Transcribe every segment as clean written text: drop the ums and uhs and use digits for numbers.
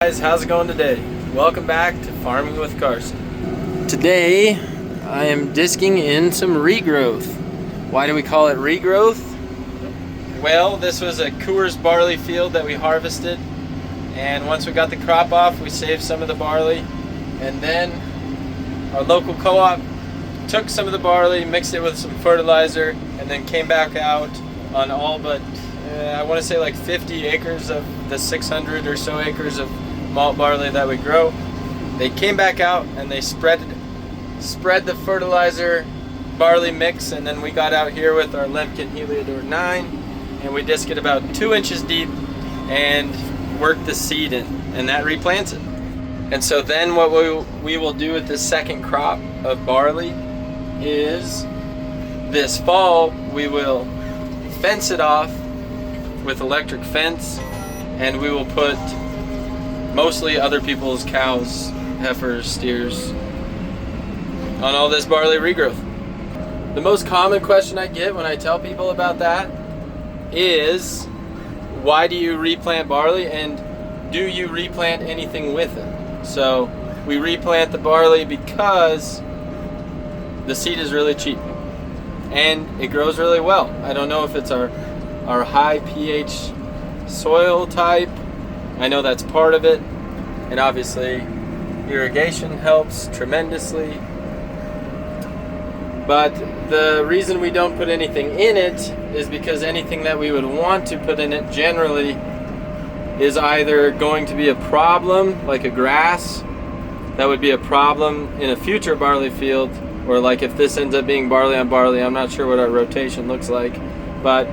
Guys, how's it going today? Welcome back to Farming with Carson. Today I am disking in some regrowth. Why do we call it regrowth? Well, this was a Coors barley field that we harvested, and once we got the crop off, we saved some of the barley, and then our local co-op took some of the barley, mixed it with some fertilizer, and then came back out on all but I want to say like 50 acres of the 600 or so acres of malt barley that we grow. They came back out and they spread the fertilizer barley mix, and then we got out here with our Lemken Helidor 9 and we disc it about 2 inches deep and worked the seed in, and that replants it. And so then what we will do with this second crop of barley is this fall we will fence it off with electric fence, and we will put mostly other people's cows, heifers, steers on all this barley regrowth. The most common question I get when I tell people about that is, why do you replant barley, and do you replant anything with it? So we replant the barley because the seed is really cheap and it grows really well. I don't know if it's our high pH soil type. I know that's part of it, and obviously irrigation helps tremendously. But the reason we don't put anything in it is because anything that we would want to put in it generally is either going to be a problem, like a grass that would be a problem in a future barley field, or like if this ends up being barley on barley. I'm not sure what our rotation looks like, but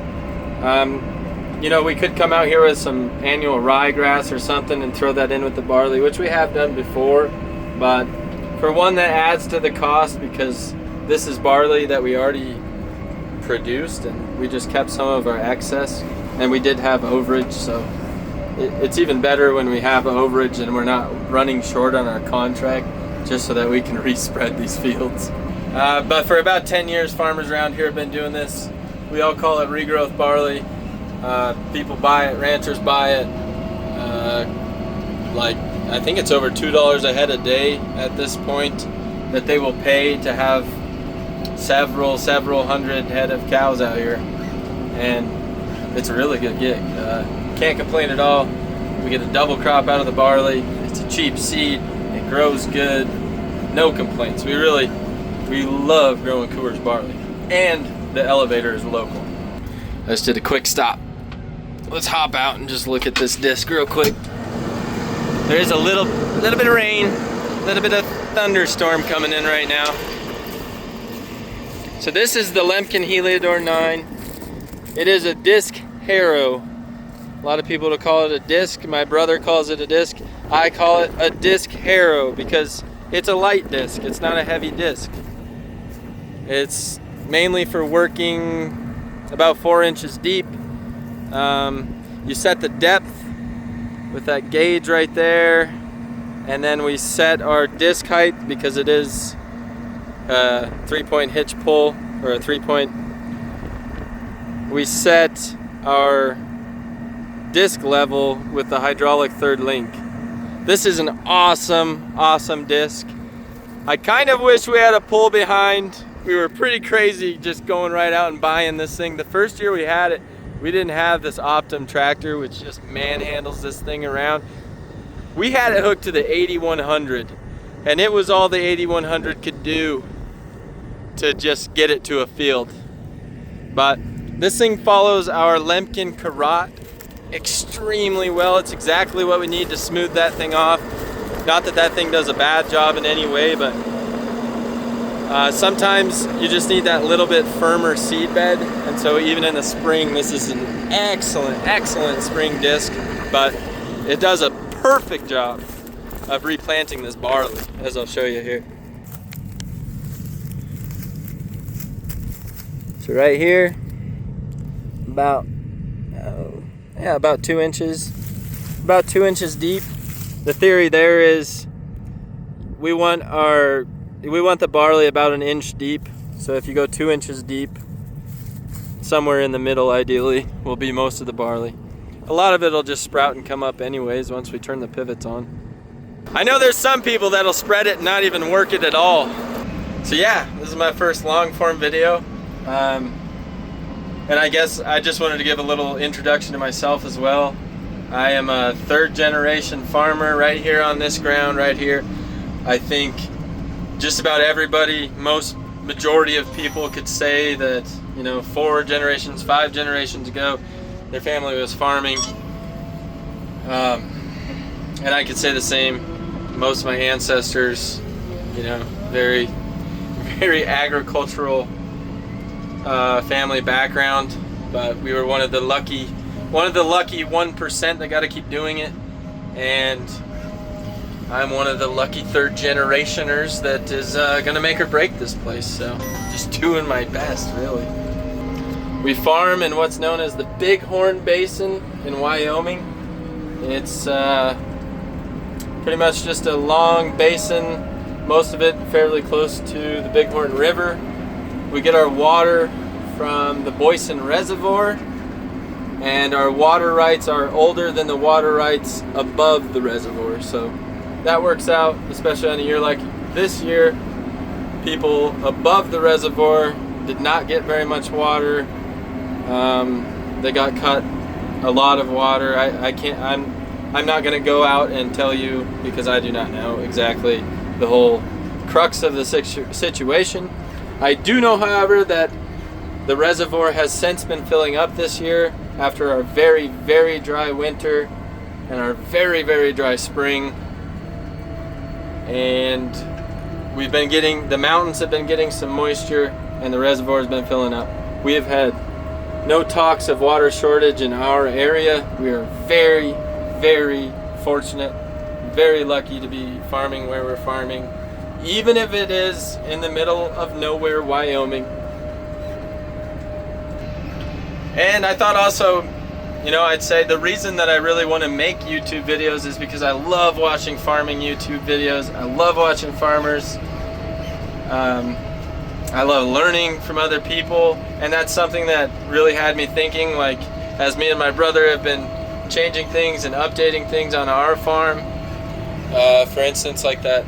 you know, we could come out here with some annual ryegrass or something and throw that in with the barley, which we have done before. But for one, that adds to the cost because this is barley that we already produced and we just kept some of our excess, and we did have overage, so it's even better when we have overage and we're not running short on our contract, just so that we can respread these fields. But for about 10 years, farmers around here have been doing this. We all call it regrowth barley. People buy it, ranchers buy it. Like, I think it's over $2 a head a day at this point that they will pay to have several hundred head of cows out here, and it's a really good gig. Can't complain at all. We get a double crop out of the barley. It's a cheap seed. It grows good. No complaints. We love growing Coors barley, and the elevator is local. I just did a quick stop. Let's hop out and just look at this disc real quick. There is a little bit of rain, a little bit of thunderstorm coming in right now. So this is the Lemken Helidor 9. It is a disc harrow. A lot of people will call it a disc. My brother calls it a disc. I call it a disc harrow because it's a light disc. It's not a heavy disc. It's mainly for working about 4 inches deep. You set the depth with that gauge right there, and then we set our disc height because it is a 3-point hitch pull, or a 3-point. We set our disc level with the hydraulic third link. This is an awesome disc. I kind of wish we had a pull behind. We were pretty crazy just going right out and buying this thing. The first year we had it, we didn't have this Optum tractor, which just manhandles this thing around. We had it hooked to the 8100, and it was all the 8100 could do to just get it to a field. But this thing follows our Lemken carrot extremely well. It's exactly what we need to smooth that thing off. Not that that thing does a bad job in any way, but sometimes you just need that little bit firmer seed bed, and so even in the spring, this is an excellent spring disc, but it does a perfect job of replanting this barley, as I'll show you here. So right here, about 2 inches, about 2 inches deep. The theory there is we want the barley about 1 inch deep. So if you go 2 inches deep, somewhere in the middle ideally will be most of the barley. a lot of it will just sprout and come up anyways once we turn the pivots on. I know there's some people that'll spread it and not even work it at all. So yeah, this is my first long form video. And I guess I just wanted to give a little introduction to myself as well. I am a third generation farmer right here on this ground right here. I think just about everybody, majority of people could say that, you know, 4 generations, 5 generations ago, their family was farming. And I could say the same. Most of my ancestors, you know, very, very agricultural family background, but we were one of the lucky 1% that got to keep doing it, and I'm one of the lucky third generationers that is gonna make or break this place. So just doing my best, really. We farm in what's known as the Bighorn Basin in Wyoming. It's pretty much just a long basin, most of it fairly close to the Bighorn River. We get our water from the Boysen Reservoir, and our water rights are older than the water rights above the reservoir. So that works out, especially on a year like this year. People above the reservoir did not get very much water. They got cut a lot of water. I'm not going to go out and tell you, because I do not know exactly the whole crux of the situation. I do know, however, that the reservoir has since been filling up this year after our very, very dry winter and our very, very dry spring. And the mountains have been getting some moisture, and the reservoir has been filling up. We have had no talks of water shortage in our area. We are very, very fortunate, very lucky to be farming where we're farming, even if it is in the middle of nowhere, Wyoming. And I thought also, you know, I'd say the reason that I really want to make YouTube videos is because I love watching farming YouTube videos. I love watching farmers. I love learning from other people, and that's something that really had me thinking, like, as me and my brother have been changing things and updating things on our farm. For instance, like that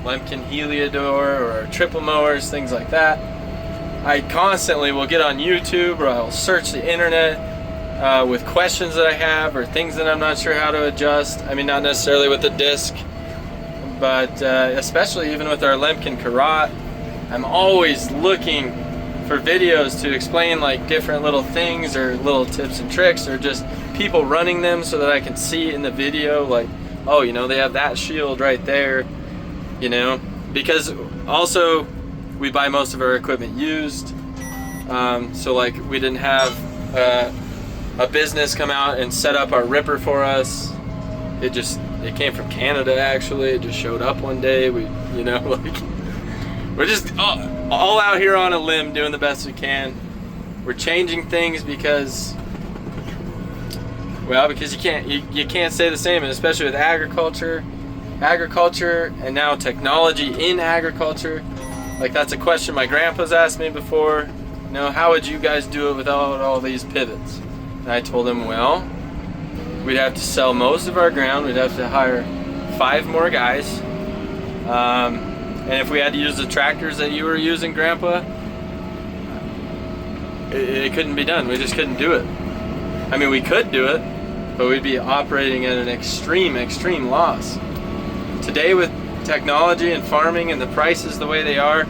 Lemken Helidor or triple mowers, things like that. I constantly will get on YouTube, or I'll search the internet with questions that I have or things that I'm not sure how to adjust. I mean, not necessarily with the disc, but especially even with our Lemken Karate, I'm always looking for videos to explain like different little things or little tips and tricks, or just people running them so that I can see in the video, like, oh, you know, they have that shield right there, you know, because also we buy most of our equipment used. So like we didn't have a business come out and set up our ripper for us. It came from Canada, actually. It just showed up one day. You know, like, we're just all out here on a limb doing the best we can. We're changing things because you can't say the same, and especially with agriculture and now technology in agriculture. Like, that's a question my grandpa's asked me before. You know, how would you guys do it without all these pivots? And I told him, well, we'd have to sell most of our ground. We'd have to hire 5 more guys. And if we had to use the tractors that you were using, Grandpa, it couldn't be done. We just couldn't do it. I mean, we could do it, but we'd be operating at an extreme loss. Today, with technology and farming and the prices the way they are,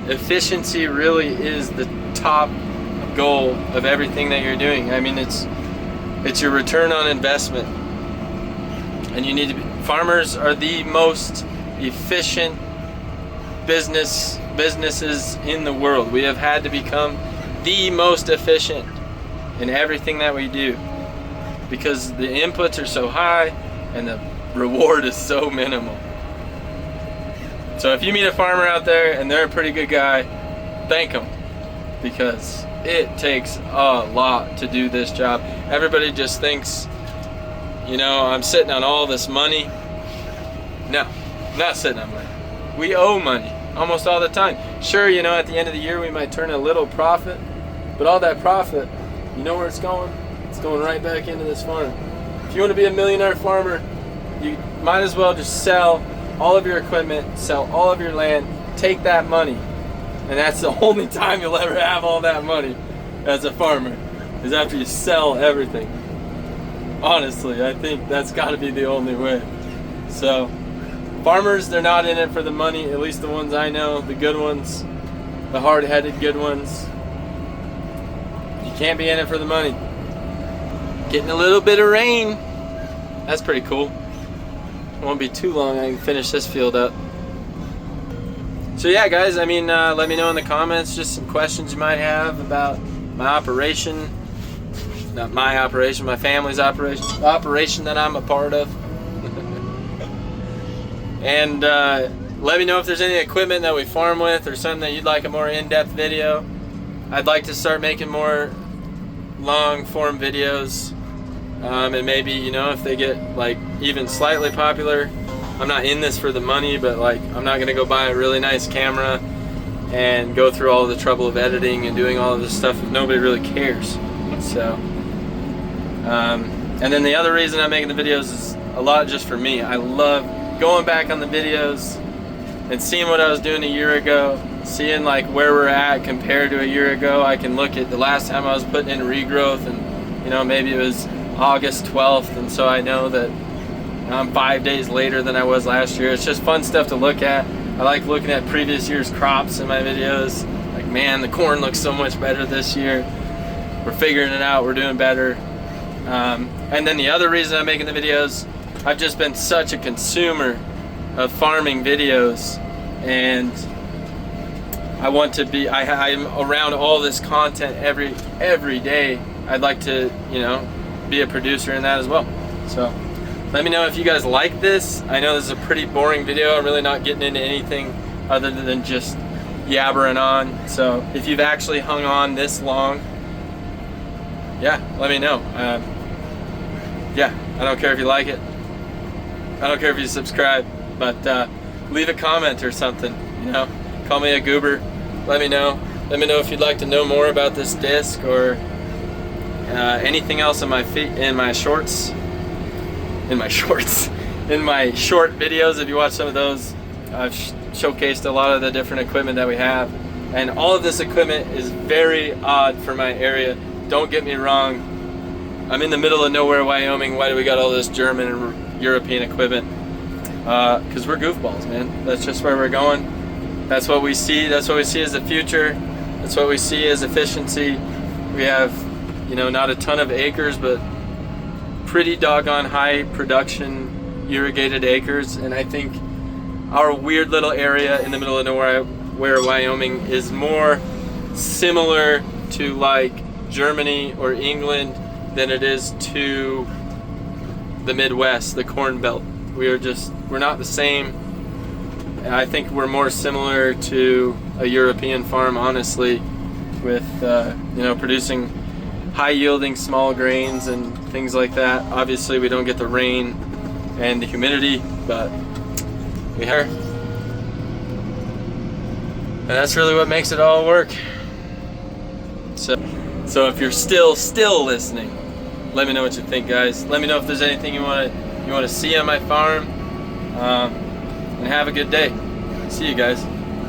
efficiency really is the top goal of everything that you're doing. I mean, it's your return on investment, and you need to be. Farmers are the most efficient businesses in the world. We have had to become the most efficient in everything that we do because the inputs are so high and the reward is so minimal. So if you meet a farmer out there and they're a pretty good guy, thank them, because it takes a lot to do this job. Everybody just thinks, you know, I'm sitting on all this money. No, I'm not sitting on money. We owe money almost all the time. Sure, you know, at the end of the year we might turn a little profit, but all that profit, you know where it's going? It's It's going right back into this farm. If you want to be a millionaire farmer, you might as well just sell all of your equipment, sell all of your land, take that money. And that's the only time you'll ever have all that money as a farmer, is after you sell everything. Honestly, I think that's got to be the only way. So, farmers, they're not in it for the money, at least the ones I know, the good ones, the hard-headed good ones. You can't be in it for the money. Getting a little bit of rain. That's pretty cool. It won't be too long, I can finish this field up. So yeah, guys, I mean, let me know in the comments just some questions you might have about my operation. Not my operation, my family's operation. The operation that I'm a part of. And let me know if there's any equipment that we farm with or something that you'd like a more in-depth video. I'd like to start making more long-form videos. And maybe, you know, if they get like even slightly popular, I'm not in this for the money, but like I'm not gonna go buy a really nice camera and go through all the trouble of editing and doing all of this stuff if nobody really cares. So and then the other reason I'm making the videos is a lot just for me. I love going back on the videos and seeing what I was doing a year ago, seeing like where we're at compared to a year ago. I can look at the last time I was putting in regrowth, and you know, maybe it was August 12th, and so I know that I'm 5 days later than I was last year. It's just fun stuff to look at. I like looking at previous year's crops in my videos. Like, man, the corn looks so much better this year. We're figuring it out, we're doing better. And then the other reason I'm making the videos, I've just been such a consumer of farming videos, and I want to be, I'm around all this content every day. I'd like to, you know, be a producer in that as well. So let me know if you guys like this. I know this is a pretty boring video. I'm really not getting into anything other than just yabbering on. So if you've actually hung on this long, yeah, let me know. Yeah, I don't care if you like it. I don't care if you subscribe, but leave a comment or something, you know. Call me a goober. Let me know. Let me know if you'd like to know more about this disc or anything else in my shorts. In my short videos. If you watch some of those, I've showcased a lot of the different equipment that we have, and all of this equipment is very odd for my area. Don't get me wrong, I'm in the middle of nowhere, Wyoming. Why do we got all this German and European equipment? Because we're goofballs, man. That's just where we're going. That's what we see. That's what we see as the future. That's what we see as efficiency. We have, you know, not a ton of acres, but pretty doggone high production irrigated acres. And I think our weird little area in the middle of nowhere, where Wyoming, is more similar to like Germany or England than it is to the Midwest, the Corn Belt. We're not the same. And I think we're more similar to a European farm, honestly, with you know, producing high yielding small grains and things like that. Obviously we don't get the rain and the humidity, but we are. And that's really what makes it all work. So if you're still listening, let me know what you think, guys. Let me know if there's anything you want to see on my farm. And have a good day. See you guys.